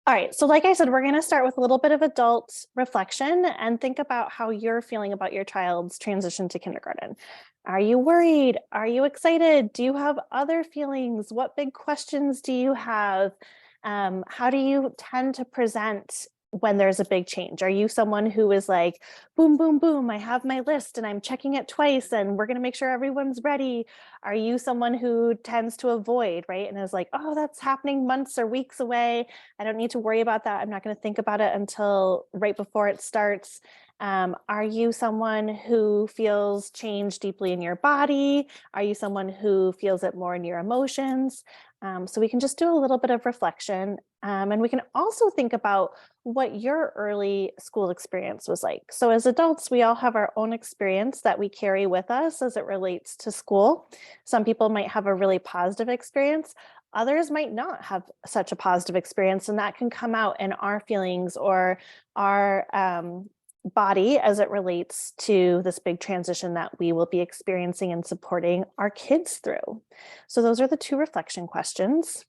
All right, so like I said, we're going to start with a little bit of adult reflection and think about how you're feeling about your child's transition to kindergarten. Are you worried? Are you excited? Do you have other feelings? What big questions do you have? How do you tend to present when there's a big change? Are you someone who is like, boom, boom, boom, I have my list and I'm checking it twice and we're going to make sure everyone's ready? Are you someone who tends to avoid, right? And is like, oh, that's happening months or weeks away. I don't need to worry about that. I'm not going to think about it until right before it starts. Are you someone who feels change deeply in your body? Are you someone who feels it more in your emotions? So we can just do a little bit of reflection. And we can also think about what your early school experience was like. So as adults, we all have our own experience that we carry with us as it relates to school. Some people might have a really positive experience. Others might not have such a positive experience, and that can come out in our feelings or our body as it relates to this big transition that we will be experiencing and supporting our kids through. So those are the two reflection questions.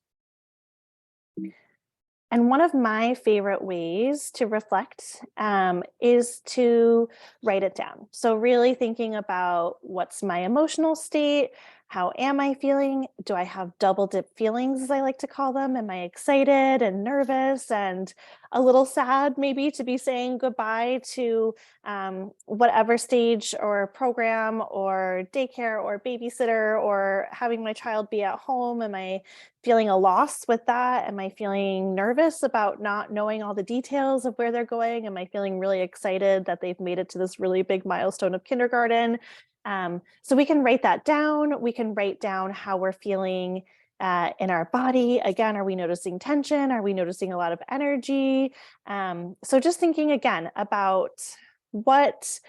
And one of my favorite ways to reflect is to write it down. So really thinking about what's my emotional state, how am I feeling? Do I have double dip feelings, as I like to call them? Am I excited and nervous and a little sad maybe to be saying goodbye to whatever stage or program or daycare or babysitter or having my child be at home? Am I feeling a loss with that? Am I feeling nervous about not knowing all the details of where they're going? Am I feeling really excited that they've made it to this really big milestone of kindergarten? So we can write that down. We can write down how we're feeling in our body. Again, are we noticing tension? Are we noticing a lot of energy? So just thinking again about what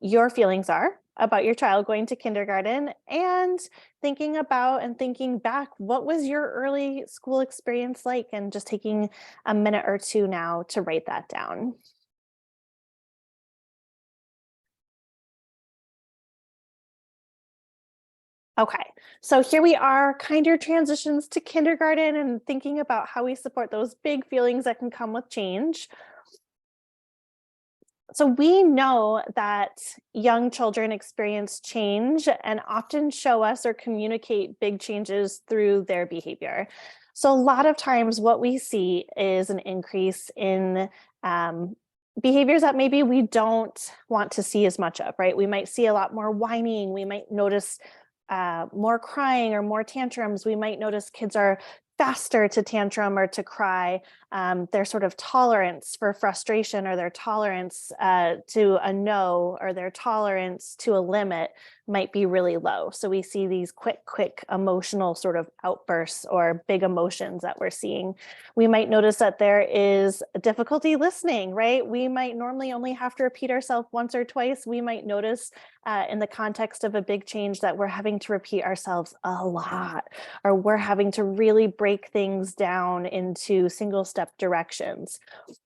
your feelings are about your child going to kindergarten and thinking about and thinking back, what was your early school experience like? And just taking a minute or two now to write that down. Okay, so here we are, kinder transitions to kindergarten and thinking about how we support those big feelings that can come with change. So we know that young children experience change and often show us or communicate big changes through their behavior. So a lot of times what we see is an increase in behaviors that maybe we don't want to see as much of, right? We might see a lot more whining. We might notice more crying or more tantrums. We might notice kids are faster to tantrum or to cry. Their sort of tolerance for frustration or their tolerance to a no or their tolerance to a limit might be really low. So we see these quick emotional sort of outbursts or big emotions that we're seeing. We might notice that there is difficulty listening, right? We might normally only have to repeat ourselves once or twice. We might notice in the context of a big change that we're having to repeat ourselves a lot, or we're having to really break things down into single step directions.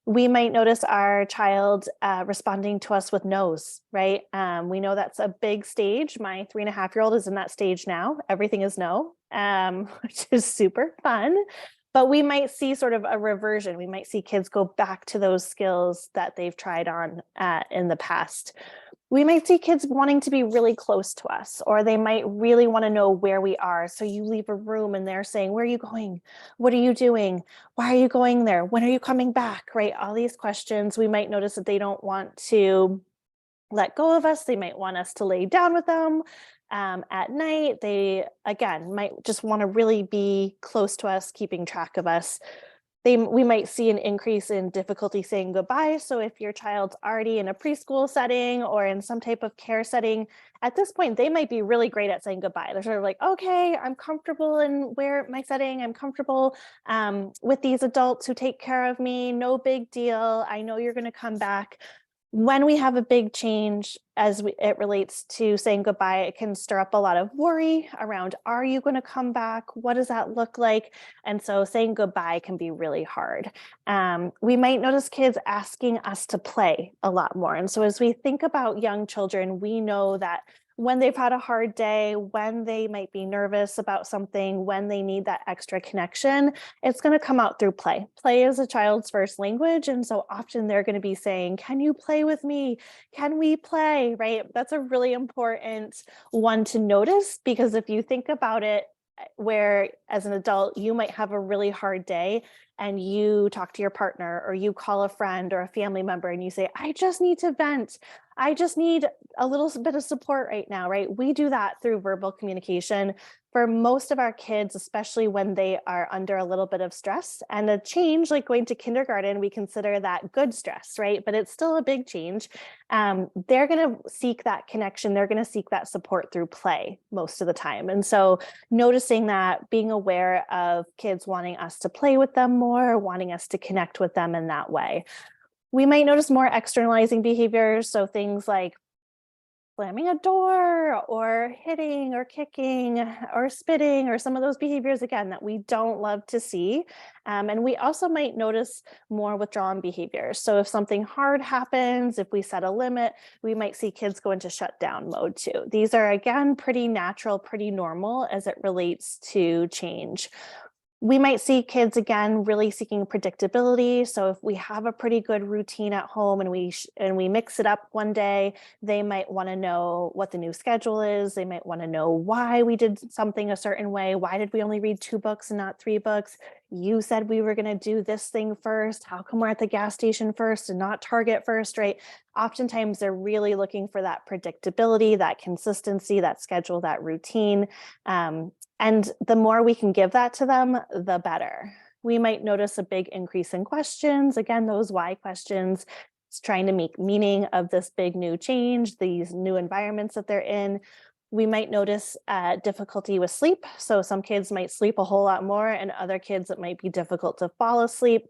We might notice our child responding to us with no's, right? We know that's a big stage. My 3.5-year-old is in that stage now. Everything is no, which is super fun. But we might see sort of a reversion. We might see kids go back to those skills that they've tried on in the past. We might see kids wanting to be really close to us, or they might really want to know where we are. So you leave a room and they're saying, where are you going? What are you doing? Why are you going there? When are you coming back? Right? All these questions. We might notice that they don't want to let go of us. They might want us to lay down with them at night. They, again, might just want to really be close to us, keeping track of us. We might see an increase in difficulty saying goodbye. So if your child's already in a preschool setting or in some type of care setting, at this point, they might be really great at saying goodbye. They're sort of like, okay, I'm comfortable in where my setting, I'm comfortable with these adults who take care of me, no big deal. I know you're gonna come back. When we have a big change it relates to saying goodbye, it can stir up a lot of worry around, are you going to come back? What does that look like? And so saying goodbye can be really hard. We might notice kids asking us to play a lot more. And so as we think about young children, we know that when they've had a hard day, when they might be nervous about something, when they need that extra connection, it's going to come out through play. Play is a child's first language. And so often they're going to be saying, "Can you play with me? Can we play?" Right? That's a really important one to notice, because if you think about it, where as an adult, you might have a really hard day and you talk to your partner or you call a friend or a family member and you say, "I just need to vent. I just need a little bit of support right now," right? We do that through verbal communication for most of our kids, especially when they are under a little bit of stress. And a change like going to kindergarten, we consider that good stress, right? But it's still a big change. They're going to seek that connection. They're going to seek that support through play most of the time. And so noticing that, being aware of kids wanting us to play with them more, wanting us to connect with them in that way. We might notice more externalizing behaviors. So things like slamming a door or hitting or kicking or spitting, or some of those behaviors, again, that we don't love to see. And we also might notice more withdrawn behaviors. So if something hard happens, if we set a limit, we might see kids go into shutdown mode too. These are, again, pretty natural, pretty normal as it relates to change. We might see kids, again, really seeking predictability. So if we have a pretty good routine at home and we mix it up one day, they might want to know what the new schedule is. They might want to know why we did something a certain way. Why did we only read 2 books and not 3 books? You said we were going to do this thing first. How come we're at the gas station first and not Target first, right? Oftentimes they're really looking for that predictability, that consistency, that schedule, that routine. And the more we can give that to them, the better. We might notice a big increase in questions. Again, those why questions. It's trying to make meaning of this big new change, these new environments that they're in. We might notice difficulty with sleep. So some kids might sleep a whole lot more, and other kids it might be difficult to fall asleep.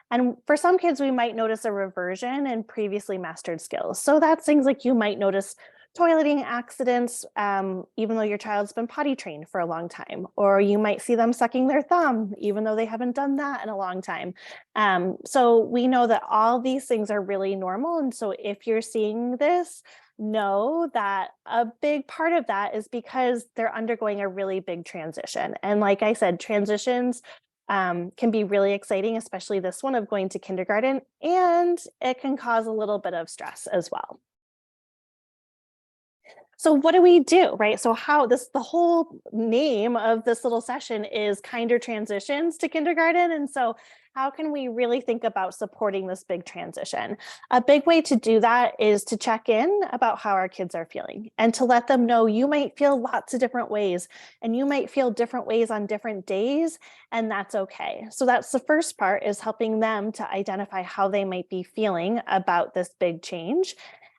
And for some kids, we might notice a reversion in previously mastered skills. So that's things like you might notice toileting accidents, even though your child's been potty trained for a long time, or you might see them sucking their thumb, even though they haven't done that in a long time. So we know that all these things are really normal. And so if you're seeing this, know that a big part of that is because they're undergoing a really big transition. And like I said, transitions can be really exciting, especially this one of going to kindergarten, and it can cause a little bit of stress as well. So what do we do, right? So the whole name of this little session is Kinder Transitions to Kindergarten. And so how can we really think about supporting this big transition? A big way to do that is to check in about how our kids are feeling and to let them know you might feel lots of different ways and you might feel different ways on different days, and that's okay. So that's the first part, is helping them to identify how they might be feeling about this big change.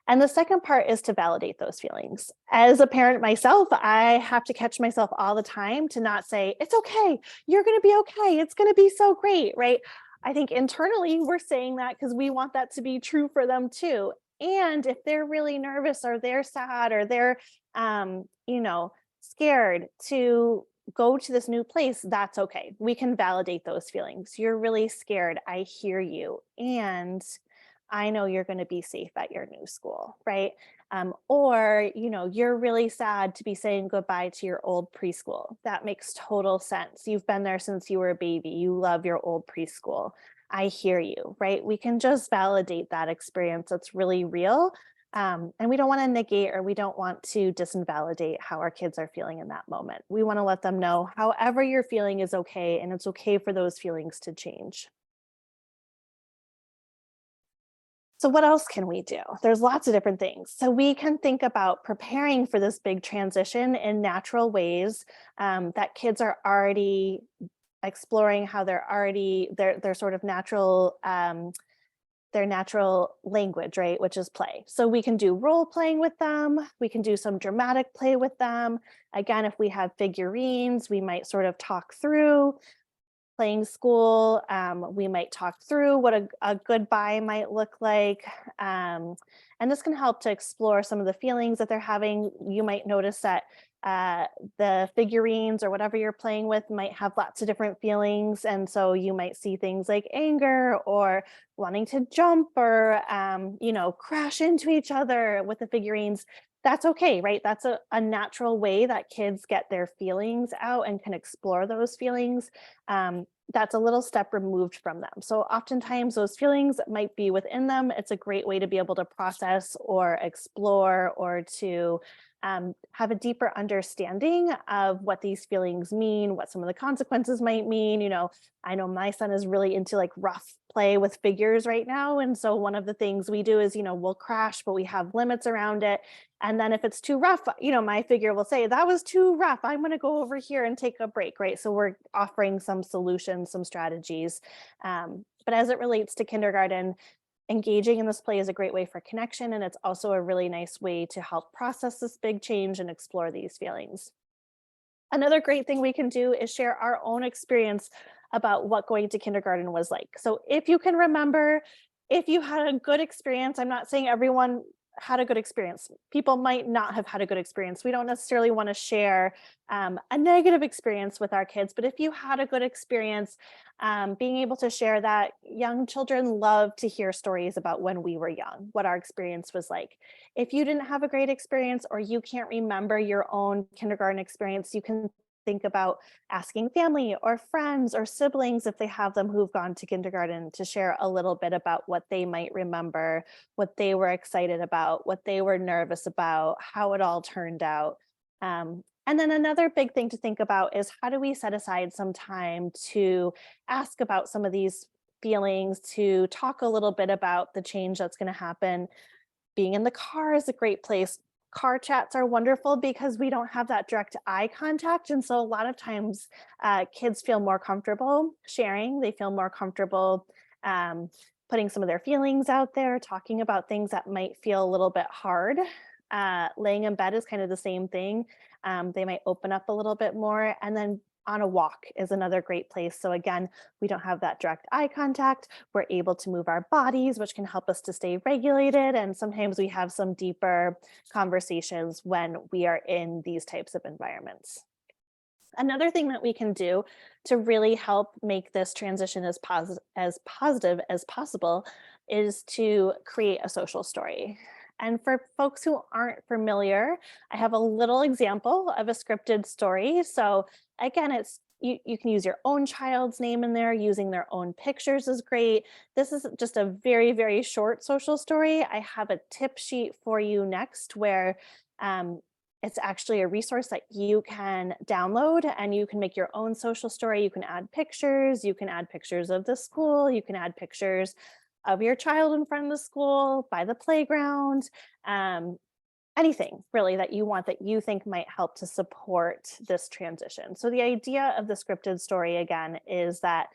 And the second part is to validate those feelings. As a parent myself, I have to catch myself all the time to not say, "It's okay, you're going to be okay, it's going to be so great," right? I think internally we're saying that because we want that to be true for them too. And if they're really nervous or they're sad or they're, scared to go to this new place, that's okay. We can validate those feelings. You're really scared. I hear you. And I know you're going to be safe at your new school, right? Or, you're really sad to be saying goodbye to your old preschool. That makes total sense. You've been there since you were a baby. You love your old preschool. I hear you, right? We can just validate that experience. That's really real. And we don't want to negate, or we don't want to disinvalidate how our kids are feeling in that moment. We want to let them know however you're feeling is okay, and it's okay for those feelings to change. So what else can we do? There's lots of different things. So we can think about preparing for this big transition in natural ways that kids are already exploring, how they're already their sort of their natural language, right, which is play. So we can do role playing with them. We can do some dramatic play with them. Again, if we have figurines, we might sort of talk through playing school. We might talk through what a goodbye might look like. And this can help to explore some of the feelings that they're having. You might notice that the figurines or whatever you're playing with might have lots of different feelings. And so you might see things like anger or wanting to jump or, crash into each other with the figurines. That's okay, right? That's a natural way that kids get their feelings out and can explore those feelings. That's a little step removed from them. So oftentimes those feelings might be within them. It's a great way to be able to process or explore or to have a deeper understanding of what these feelings mean, what some of the consequences might mean. I know my son is really into like rough play with figures right now. And so one of the things we do is, we'll crash, but we have limits around it. And then if it's too rough, my figure will say, that was too rough. I'm going to go over here and take a break, right? So we're offering some solutions, some strategies. But as it relates to kindergarten, engaging in this play is a great way for connection. And it's also a really nice way to help process this big change and explore these feelings. Another great thing we can do is share our own experience about what going to kindergarten was like. So if you can remember, if you had a good experience, I'm not saying everyone had a good experience. People might not have had a good experience. We don't necessarily want to share a negative experience with our kids, but if you had a good experience, being able to share that, young children love to hear stories about when we were young, what our experience was like. If you didn't have a great experience or you can't remember your own kindergarten experience, you can think about asking family or friends or siblings, if they have them who've gone to kindergarten, to share a little bit about what they might remember, what they were excited about, what they were nervous about, how it all turned out. And then another big thing to think about is, how do we set aside some time to ask about some of these feelings, to talk a little bit about the change that's going to happen. Being in the car is a great place. Car chats are wonderful because we don't have that direct eye contact. And so a lot of times kids feel more comfortable sharing. They feel more comfortable um, putting some of their feelings out there, talking about things that might feel a little bit hard. Laying in bed is kind of the same thing. They might open up a little bit more. And then on a walk is another great place. So again, we don't have that direct eye contact. We're able to move our bodies, which can help us to stay regulated. And sometimes we have some deeper conversations when we are in these types of environments. Another thing that we can do to really help make this transition as positive as possible is to create a social story. And for folks who aren't familiar, I have a little example of a scripted story. So again, you can use your own child's name in there. Using their own pictures is great. This is just a very, very short social story. I have a tip sheet for you next, where um, it's actually a resource that you can download, and you can make your own social story. You can add pictures. You can add pictures of the school. You can add pictures of your child in front of the school, by the playground, um, anything really that you want, that you think might help to support this transition. So the idea of the scripted story, again, is that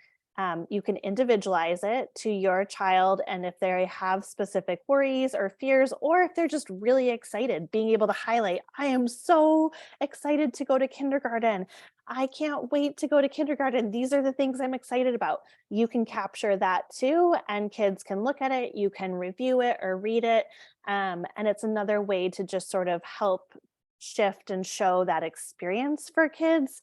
you can individualize it to your child. And if they have specific worries or fears, or if they're just really excited, being able to highlight, I am so excited to go to kindergarten. I can't wait to go to kindergarten. These are the things I'm excited about. You can capture that too, and kids can look at it. You can review it or read it. And it's another way to just sort of help shift and show that experience for kids.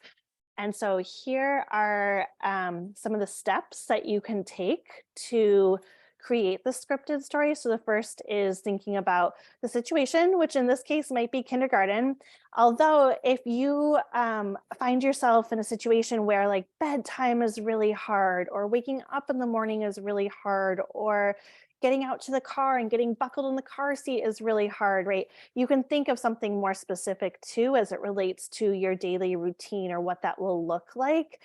And so here are some of the steps that you can take to create the scripted story. So the first is thinking about the situation, which in this case might be kindergarten. Although if you find yourself in a situation where like bedtime is really hard, or waking up in the morning is really hard, or getting out to the car and getting buckled in the car seat is really hard, right? You can think of something more specific too, as it relates to your daily routine or what that will look like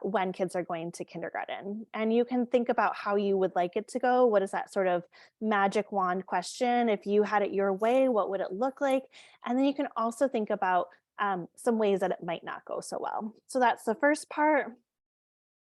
when kids are going to kindergarten. And you can think about how you would like it to go. What is that sort of magic wand question? If you had it your way, what would it look like? And then you can also think about some ways that it might not go so well. So that's the first part.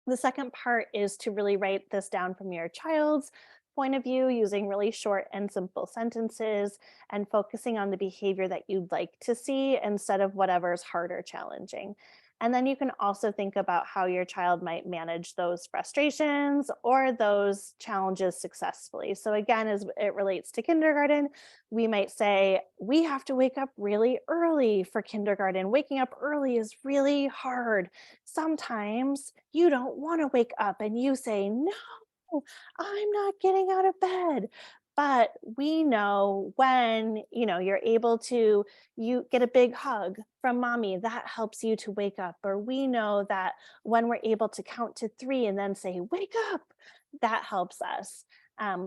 The second part is to really write this down from your child's point of view, using really short and simple sentences, and focusing on the behavior that you'd like to see instead of whatever's hard or challenging. And then you can also think about how your child might manage those frustrations or those challenges successfully. So again, as it relates to kindergarten, we might say, we have to wake up really early for kindergarten. Waking up early is really hard. Sometimes you don't want to wake up and you say, no, I'm not getting out of bed. But we know when, you're able to, you get a big hug from mommy, that helps you to wake up. Or we know that when we're able to count to 3 and then say, wake up, that helps us.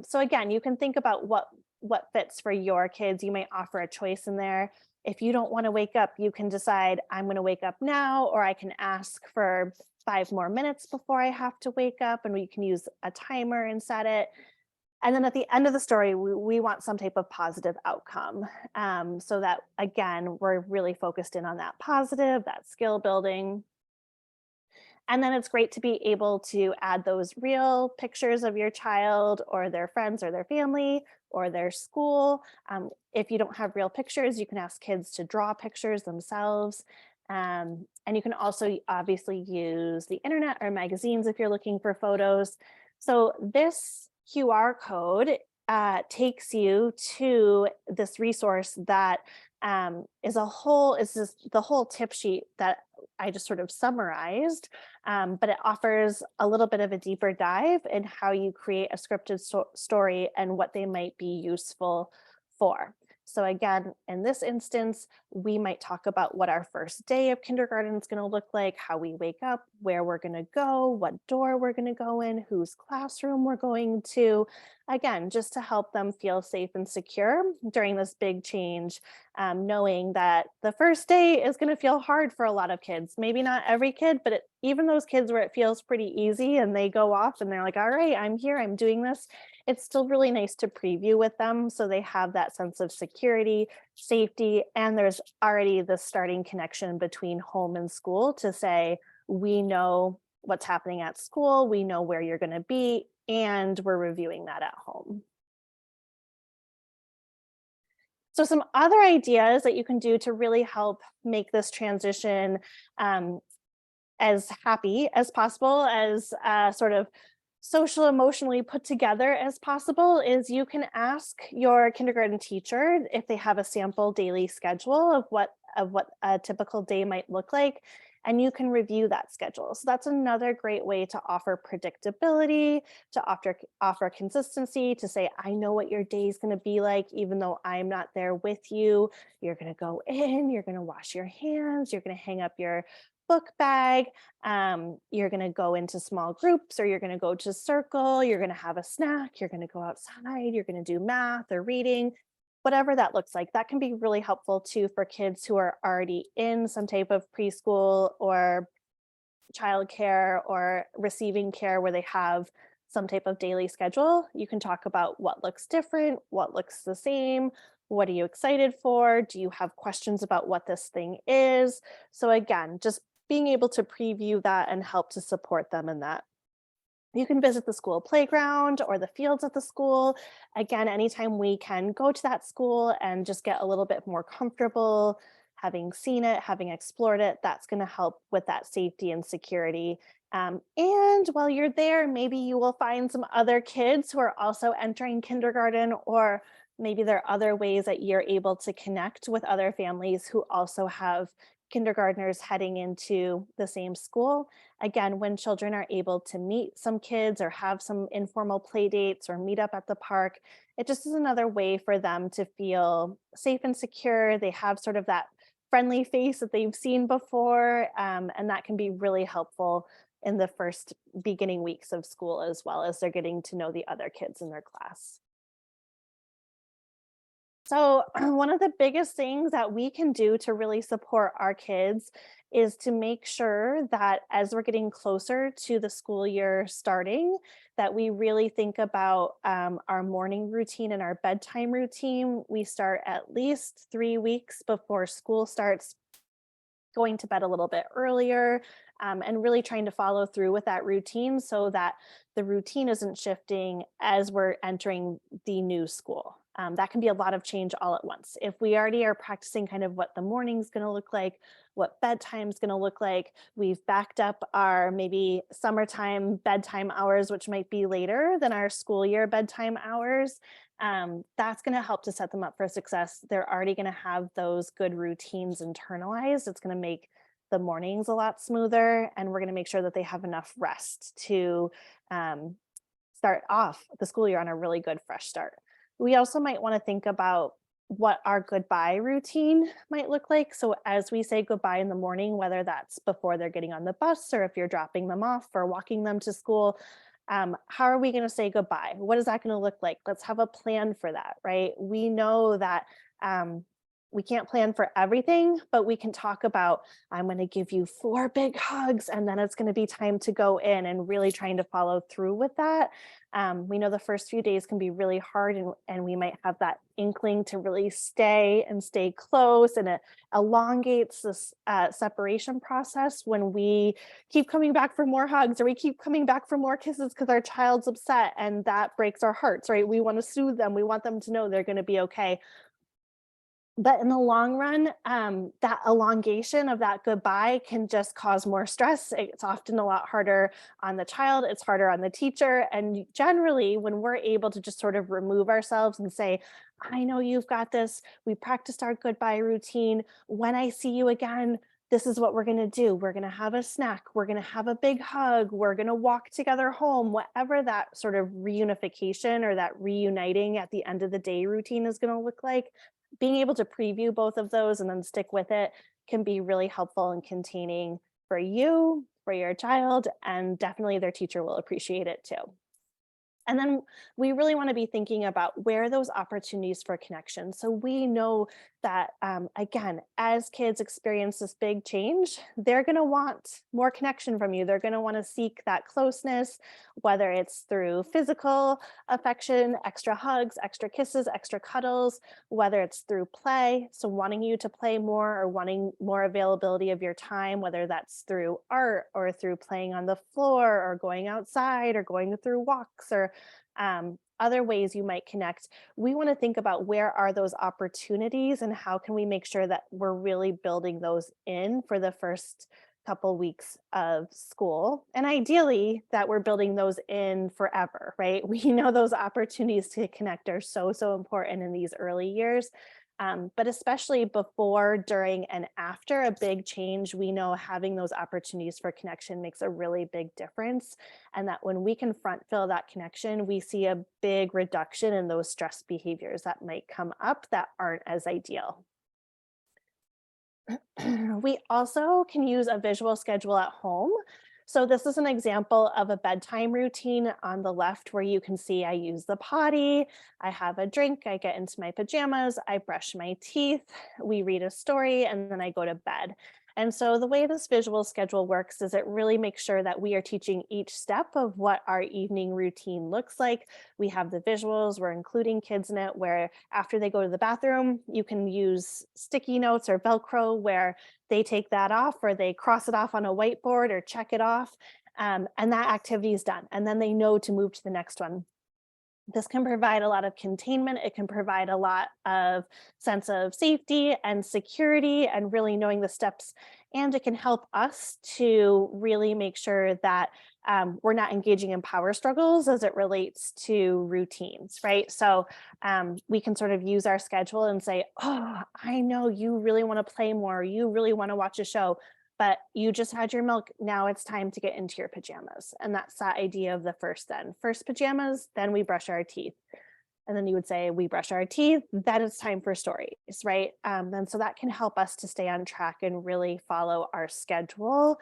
So again, you can think about what fits for your kids. You might offer a choice in there. If you don't want to wake up, you can decide, I'm going to wake up now, or I can ask for 5 more minutes before I have to wake up, and we can use a timer and set it. And then at the end of the story, we want some type of positive outcome, so that, again, we're really focused in on that positive, that skill building. And then it's great to be able to add those real pictures of your child or their friends or their family or their school. If you don't have real pictures, you can ask kids to draw pictures themselves. And you can also obviously use the internet or magazines if you're looking for photos. So this QR code takes you to this resource that is just the whole tip sheet that I just sort of summarized, but it offers a little bit of a deeper dive in how you create a scripted story and what they might be useful for. So again, in this instance, we might talk about what our first day of kindergarten is going to look like, how we wake up, where we're going to go, what door we're going to go in, whose classroom we're going to. Again, just to help them feel safe and secure during this big change, knowing that the first day is going to feel hard for a lot of kids. Maybe not every kid, but even those kids where it feels pretty easy and they go off and they're like, all right, I'm here, I'm doing this. It's still really nice to preview with them so they have that sense of security, safety, and there's already the starting connection between home and school to say, we know what's happening at school, we know where you're going to be, and we're reviewing that at home. So some other ideas that you can do to really help make this transition as happy as possible, as sort of social emotionally put together as possible, is you can ask your kindergarten teacher if they have a sample daily schedule of what a typical day might look like, and you can review that schedule. So that's another great way to offer predictability, to offer consistency, to say, I know what your day is going to be like, even though I'm not there with you. You're going to go in, you're going to wash your hands, you're going to hang up your book bag, you're going to go into small groups, or you're going to go to circle, you're going to have a snack, you're going to go outside, you're going to do math or reading, whatever that looks like. That can be really helpful too for kids who are already in some type of preschool or childcare or receiving care where they have some type of daily schedule. You can talk about what looks different, what looks the same, what are you excited for? Do you have questions about what this thing is? So again, just being able to preview that and help to support them in that. You can visit the school playground or the fields at the school. Again, anytime we can go to that school and just get a little bit more comfortable, having seen it, having explored it, that's going to help with that safety and security. And while you're there, maybe you will find some other kids who are also entering kindergarten, or maybe there are other ways that you're able to connect with other families who also have kindergartners heading into the same school. Again, when children are able to meet some kids or have some informal play dates or meet up at the park, it just is another way for them to feel safe and secure. They have sort of that friendly face that they've seen before, and that can be really helpful in the first beginning weeks of school, as well as they're getting to know the other kids in their class. So, one of the biggest things that we can do to really support our kids is to make sure that as we're getting closer to the school year starting, that we really think about our morning routine and our bedtime routine. We start at least 3 weeks before school starts, going to bed a little bit earlier, and really trying to follow through with that routine so that the routine isn't shifting as we're entering the new school. That can be a lot of change all at once. If we already are practicing kind of what the morning's going to look like, what bedtime's going to look like, we've backed up our maybe summertime bedtime hours, which might be later than our school year bedtime hours. That's going to help to set them up for success. They're already going to have those good routines internalized. It's going to make the mornings a lot smoother, and we're going to make sure that they have enough rest to start off the school year on a really good fresh start. We also might want to think about what our goodbye routine might look like. So as we say goodbye in the morning, whether that's before they're getting on the bus or if you're dropping them off or walking them to school, how are we going to say goodbye? What is that going to look like? Let's have a plan for that, right? We know that um, we can't plan for everything, but we can talk about, I'm going to give you 4 big hugs, and then it's going to be time to go in, and really trying to follow through with that. We know the first few days can be really hard, and we might have that inkling to really stay close, and it elongates this separation process when we keep coming back for more hugs or we keep coming back for more kisses because our child's upset, and that breaks our hearts, right? We want to soothe them. We want them to know they're going to be okay. But in the long run, that elongation of that goodbye can just cause more stress. It's often a lot harder on the child, it's harder on the teacher. And generally, when we're able to just sort of remove ourselves and say, I know you've got this, we practiced our goodbye routine. When I see you again, this is what we're going to do. We're going to have a snack. We're going to have a big hug. We're going to walk together home, whatever that sort of reunification or that reuniting at the end of the day routine is going to look like. Being able to preview both of those and then stick with it can be really helpful in containing for you, for your child, and definitely their teacher will appreciate it too. And then we really want to be thinking about where are those opportunities for connection. So we know that, again, as kids experience this big change, they're going to want more connection from you. They're going to want to seek that closeness, whether it's through physical affection, extra hugs, extra kisses, extra cuddles, whether it's through play. So wanting you to play more or wanting more availability of your time, whether that's through art or through playing on the floor or going outside or going through walks or other ways you might connect. We want to think about where are those opportunities and how can we make sure that we're really building those in for the first couple weeks of school, and ideally that we're building those in forever, right? We know those opportunities to connect are so important in these early years. But especially before, during, and after a big change, we know having those opportunities for connection makes a really big difference. And that when we can front fill that connection, we see a big reduction in those stress behaviors that might come up that aren't as ideal. We also can use a visual schedule at home. So this is an example of a bedtime routine on the left where you can see I use the potty, I have a drink, I get into my pajamas, I brush my teeth, we read a story, and then I go to bed. And so the way this visual schedule works is it really makes sure that we are teaching each step of what our evening routine looks like. We have the visuals, we're including kids in it, where after they go to the bathroom, you can use sticky notes or Velcro where they take that off or they cross it off on a whiteboard or check it off. And that activity is done. And then they know to move to the next one. This can provide a lot of containment. It can provide a lot of sense of safety and security and really knowing the steps. And it can help us to really make sure that we're not engaging in power struggles as it relates to routines, right? So we can sort of use our schedule and say, oh, I know you really want to play more. You really want to watch a show, but you just had your milk. Now it's time to get into your pajamas. And that's that idea of the first pajamas, then we brush our teeth. And then you would say, we brush our teeth, then it's time for stories, right? And so that can help us to stay on track and really follow our schedule,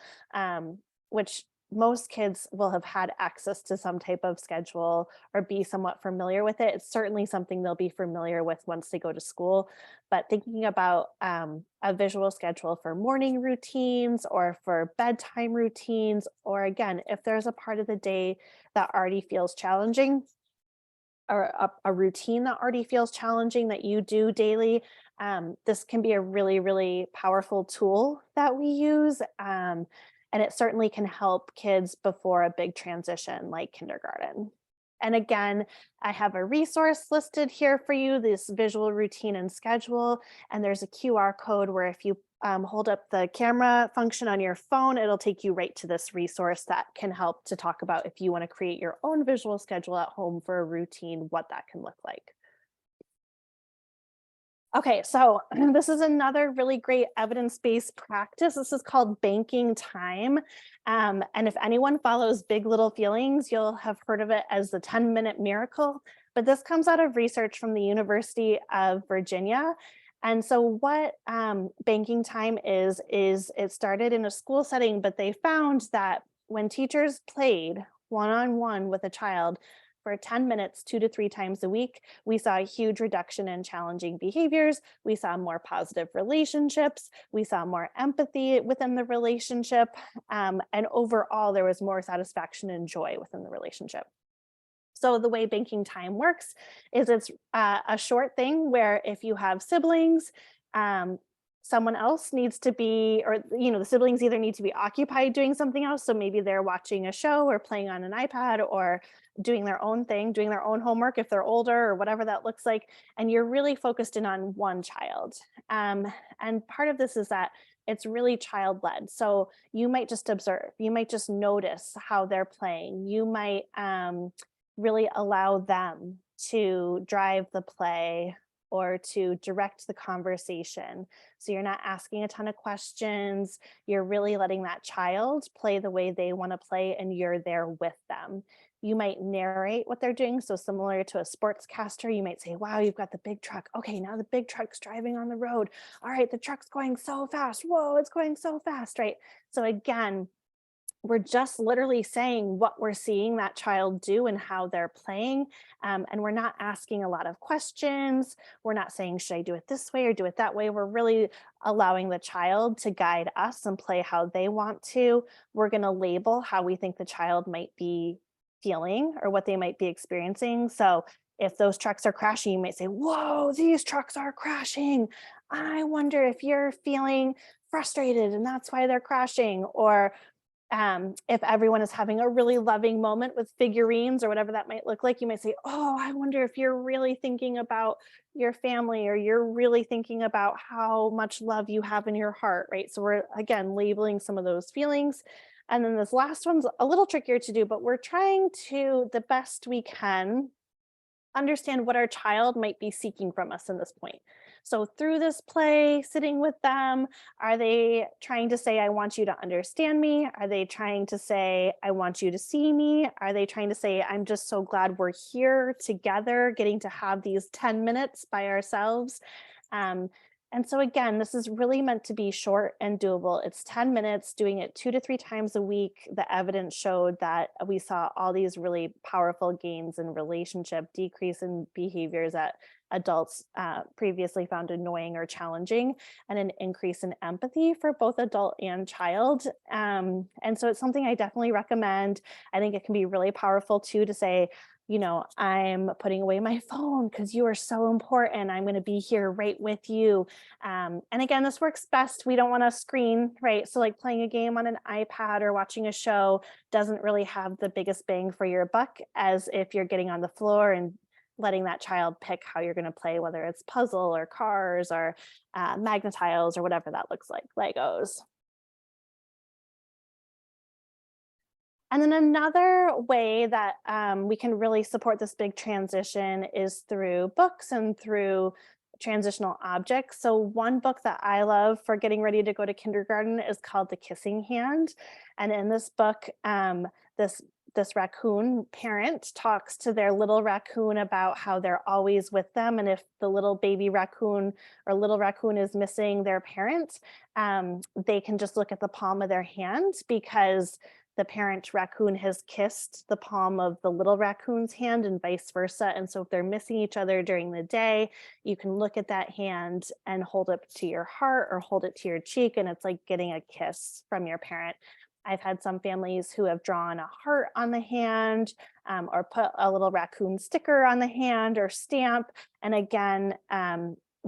which most kids will have had access to some type of schedule or be somewhat familiar with it. It's certainly something they'll be familiar with once they go to school. But thinking about a visual schedule for morning routines or for bedtime routines, or again, if there's a part of the day that already feels challenging, or a routine that already feels challenging that you do daily, this can be a really powerful tool that we use. And it certainly can help kids before a big transition like kindergarten. And again, I have a resource listed here for you, this visual routine and schedule. And there's a QR code where if you hold up the camera function on your phone, it'll take you right to this resource that can help to talk about if you want to create your own visual schedule at home for a routine, what that can look like. Okay, so this is another really great evidence-based practice. This is called banking time. And if anyone follows Big Little Feelings, you'll have heard of it as the 10-minute miracle. but this comes out of research from the University of Virginia. And so what banking time is it started in a school setting, but they found that when teachers played one-on-one with a child for 10 minutes, 2 to 3 times a week, we saw a huge reduction in challenging behaviors. We saw more positive relationships. We saw more empathy within the relationship. And overall, there was more satisfaction and joy within the relationship. So the way banking time works is it's a short thing where if you have siblings, someone else needs to be, or the siblings either need to be occupied doing something else. So maybe they're watching a show or playing on an iPad or doing their own thing, doing their own homework if they're older or whatever that looks like. And you're really focused in on one child. And part of this is that it's really child-led. So you might just observe, you might just notice how they're playing. You might really allow them to drive the play or to direct the conversation. So you're not asking a ton of questions. You're really letting that child play the way they want to play, and you're there with them. You might narrate what they're doing. So similar to a sportscaster, you might say, wow, you've got the big truck. Okay, now the big truck's driving on the road. All right, the truck's going so fast. Whoa, it's going so fast, right? So again, we're just literally saying what we're seeing that child do and how they're playing. And we're not asking a lot of questions. We're not saying, should I do it this way or do it that way? We're really allowing the child to guide us and play how they want to. We're going to label how we think the child might be feeling or what they might be experiencing. So if those trucks are crashing, you might say, whoa, these trucks are crashing. I wonder if you're feeling frustrated and that's why they're crashing. Or if everyone is having a really loving moment with figurines or whatever that might look like, you might say, oh, I wonder if you're really thinking about your family or you're really thinking about how much love you have in your heart, right? So we're, again, labeling some of those feelings. And then this last one's a little trickier to do, but we're trying to, the best we can, understand what our child might be seeking from us in this point. So through this play, sitting with them, are they trying to say, I want you to understand me? Are they trying to say, I want you to see me? Are they trying to say, I'm just so glad we're here together, getting to have these 10 minutes by ourselves? And so again, this is really meant to be short and doable. It's 10 minutes, doing it 2 to 3 times a week. The evidence showed that we saw all these really powerful gains in relationship, decrease in behaviors that adults previously found annoying or challenging, and an increase in empathy for both adult and child. And so it's something I definitely recommend. I think it can be really powerful too to say, I'm putting away my phone because you are so important. I'm going to be here right with you. And again, this works best. We don't want to screen, right? So like playing a game on an iPad or watching a show doesn't really have the biggest bang for your buck as if you're getting on the floor and letting that child pick how you're going to play, whether it's puzzle or cars or Magnetiles or whatever that looks like, Legos. And then another way that we can really support this big transition is through books and through transitional objects. So one book that I love for getting ready to go to kindergarten is called The Kissing Hand. And in this book, this raccoon parent talks to their little raccoon about how they're always with them. And if the little baby raccoon or little raccoon is missing their parent, they can just look at the palm of their hand because the parent raccoon has kissed the palm of the little raccoon's hand and vice versa. And so if they're missing each other during the day, you can look at that hand and hold it to your heart or hold it to your cheek. And it's like getting a kiss from your parent. I've had some families who have drawn a heart on the hand or put a little raccoon sticker on the hand or stamp. And again,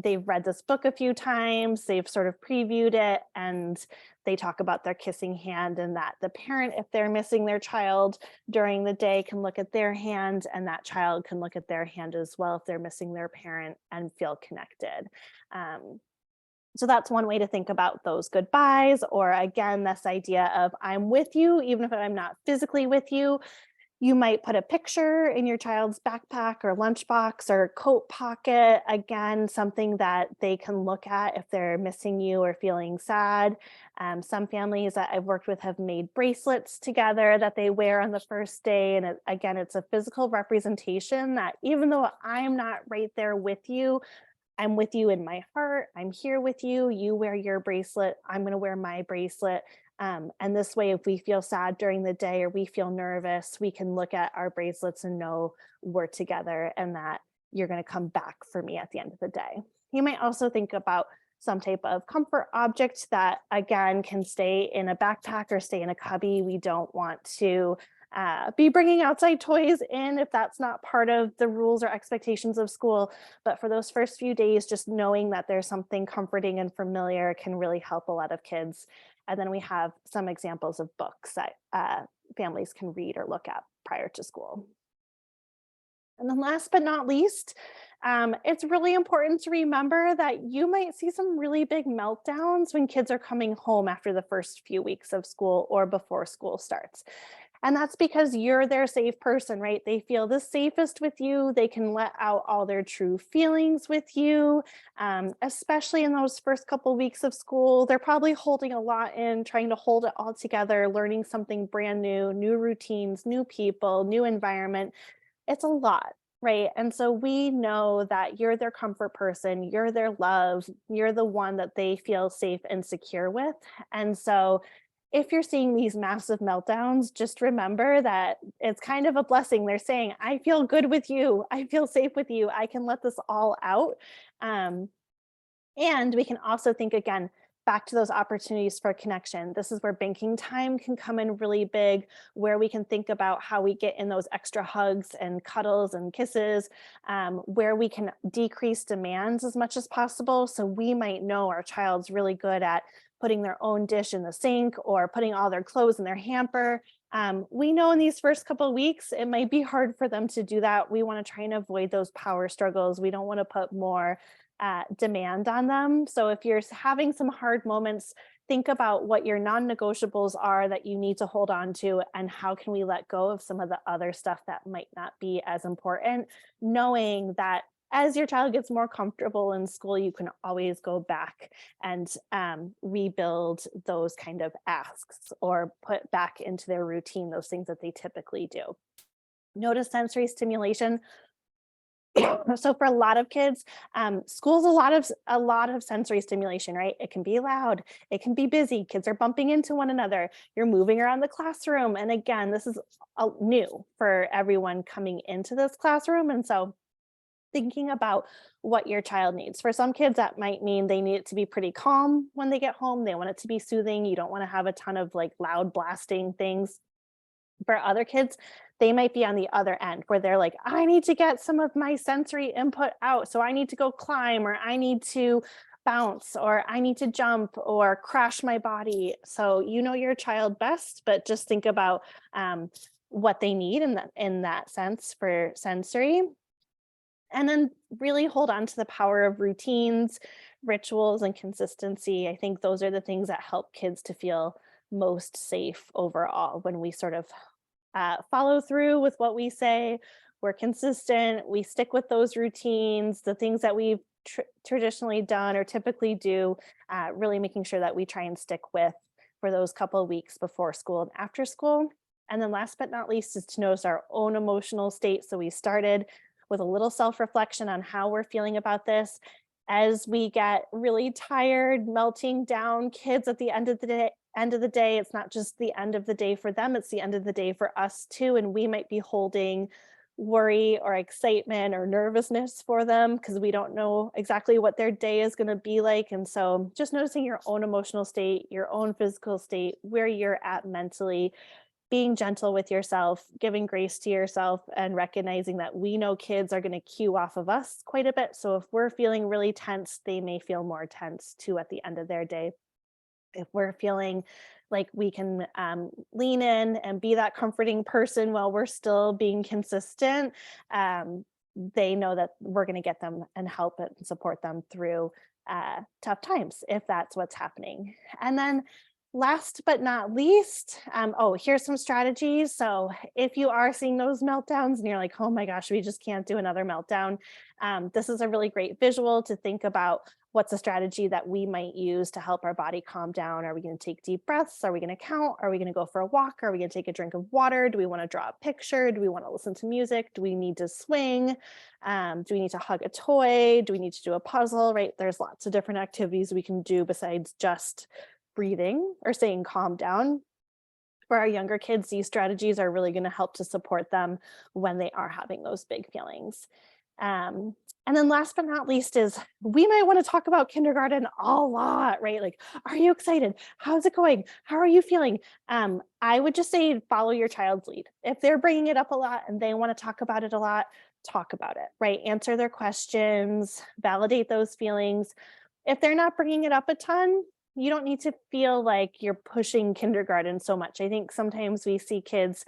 they've read this book a few times, they've sort of previewed it, and they talk about their kissing hand, and that the parent, if they're missing their child during the day, can look at their hand, and that child can look at their hand as well if they're missing their parent and feel connected. So that's one way to think about those goodbyes, or again, this idea of I'm with you, even if I'm not physically with you. You might put a picture in your child's backpack or lunchbox or coat pocket. Again, something that they can look at if they're missing you or feeling sad. Some families that I've worked with have made bracelets together that they wear on the first day. And again, it's a physical representation that even though I'm not right there with you, I'm with you in my heart. I'm here with you. You wear your bracelet. I'm going to wear my bracelet. And this way, if we feel sad during the day or we feel nervous, we can look at our bracelets and know we're together and that you're going to come back for me at the end of the day. You might also think about some type of comfort object that, again, can stay in a backpack or stay in a cubby. We don't want to be bringing outside toys in if that's not part of the rules or expectations of school. But for those first few days, just knowing that there's something comforting and familiar can really help a lot of kids. And then we have some examples of books that families can read or look at prior to school. And then last but not least, it's really important to remember that you might see some really big meltdowns when kids are coming home after the first few weeks of school or before school starts. And that's because you're their safe person, right? They feel the safest with you. They can let out all their true feelings with you, especially in those first couple weeks of school. They're probably holding a lot in, trying to hold it all together, learning something brand new, new routines, new people, new environment. It's a lot, right? And so we know that you're their comfort person, you're their love, you're the one that they feel safe and secure with. And so if you're seeing these massive meltdowns, just remember that it's kind of a blessing. They're saying, I feel good with you. I feel safe with you. I can let this all out. Um, and we can also think again, back to those opportunities for connection. This is where banking time can come in really big, where we can think about how we get in those extra hugs and cuddles and kisses, where we can decrease demands as much as possible. So we might know our child's really good at putting their own dish in the sink or putting all their clothes in their hamper. We know in these first couple of weeks, it might be hard for them to do that. We want to try and avoid those power struggles. We don't want to put more demand on them. So if you're having some hard moments, think about what your non-negotiables are that you need to hold on to and how can we let go of some of the other stuff that might not be as important, knowing that as your child gets more comfortable in school, you can always go back and rebuild those kind of asks or put back into their routine those things that they typically do. Notice sensory stimulation. So for a lot of kids, school's a lot of sensory stimulation, right? It can be loud, it can be busy, kids are bumping into one another, you're moving around the classroom. And again, this is new for everyone coming into this classroom. And so thinking about what your child needs. For some kids, that might mean they need it to be pretty calm when they get home. They want it to be soothing. You don't want to have a ton of like loud blasting things. For other kids, they might be on the other end where they're like, I need to get some of my sensory input out. So I need to go climb, or I need to bounce, or I need to jump or crash my body. So you know your child best, but just think about what they need in that sense for sensory. And then really hold on to the power of routines, rituals, and consistency. I think those are the things that help kids to feel most safe overall when we sort of follow through with what we say. We're consistent. We stick with those routines, the things that we've traditionally done or typically do, really making sure that we try and stick with for those couple of weeks before school and after school. And then last but not least is to notice our own emotional state. So we started with a little self-reflection on how we're feeling about this. As we get really tired, melting down, kids at the end of the day, it's not just the end of the day for them, it's the end of the day for us too. And we might be holding worry or excitement or nervousness for them because we don't know exactly what their day is going to be like. And so just noticing your own emotional state, your own physical state, where you're at mentally, being gentle with yourself, giving grace to yourself, and recognizing that we know kids are going to cue off of us quite a bit. So if we're feeling really tense, they may feel more tense too at the end of their day. If we're feeling like we can lean in and be that comforting person while we're still being consistent, they know that we're going to get them and help it and support them through tough times if that's what's happening. And then Last but not least, here's some strategies. So if you are seeing those meltdowns and you're like, oh my gosh, we just can't do another meltdown, this is a really great visual to think about what's a strategy that we might use to help our body calm down. Are we going to take deep breaths? Are we going to count? Are we going to go for a walk? Are we going to take a drink of water? Do we want to draw a picture? Do we want to listen to music? Do we need to swing? Do we need to hug a toy? Do we need to do a puzzle, right? There's lots of different activities we can do besides just breathing or saying calm down. For our younger kids, these strategies are really going to help to support them when they are having those big feelings. And then last but not least is we might want to talk about kindergarten a lot, right? Like, are you excited? How's it going? How are you feeling? I would just say follow your child's lead. If they're bringing it up a lot and they want to talk about it a lot, talk about it, right? Answer their questions, validate those feelings. If they're not bringing it up a ton, you don't need to feel like you're pushing kindergarten so much. I think sometimes we see kids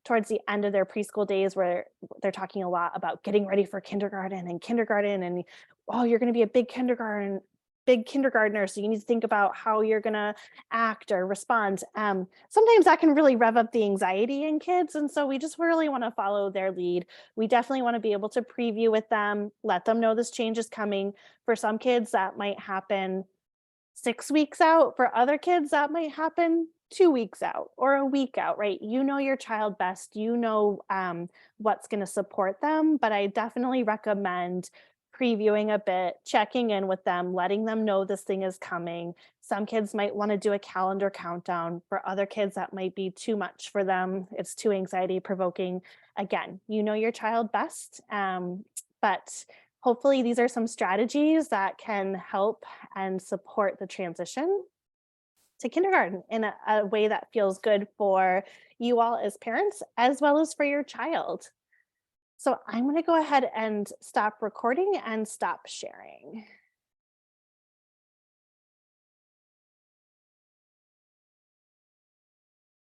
towards the end of their preschool days where they're talking a lot about getting ready for kindergarten and oh, you're going to be a big kindergartner, so you need to think about how you're going to act or respond. Sometimes that can really rev up the anxiety in kids, and so we just really want to follow their lead. We definitely want to be able to preview with them, let them know this change is coming. For some kids that might happen 6 weeks out. For other kids, that might happen 2 weeks out or a week out, right? You know your child best. You know what's going to support them. But I definitely recommend previewing a bit, checking in with them, letting them know this thing is coming. Some kids might want to do a calendar countdown. For other kids, that might be too much for them. It's too anxiety provoking. Again, you know your child best. But hopefully these are some strategies that can help and support the transition to kindergarten in a way that feels good for you all as parents, as well as for your child. So I'm going to go ahead and stop recording and stop sharing.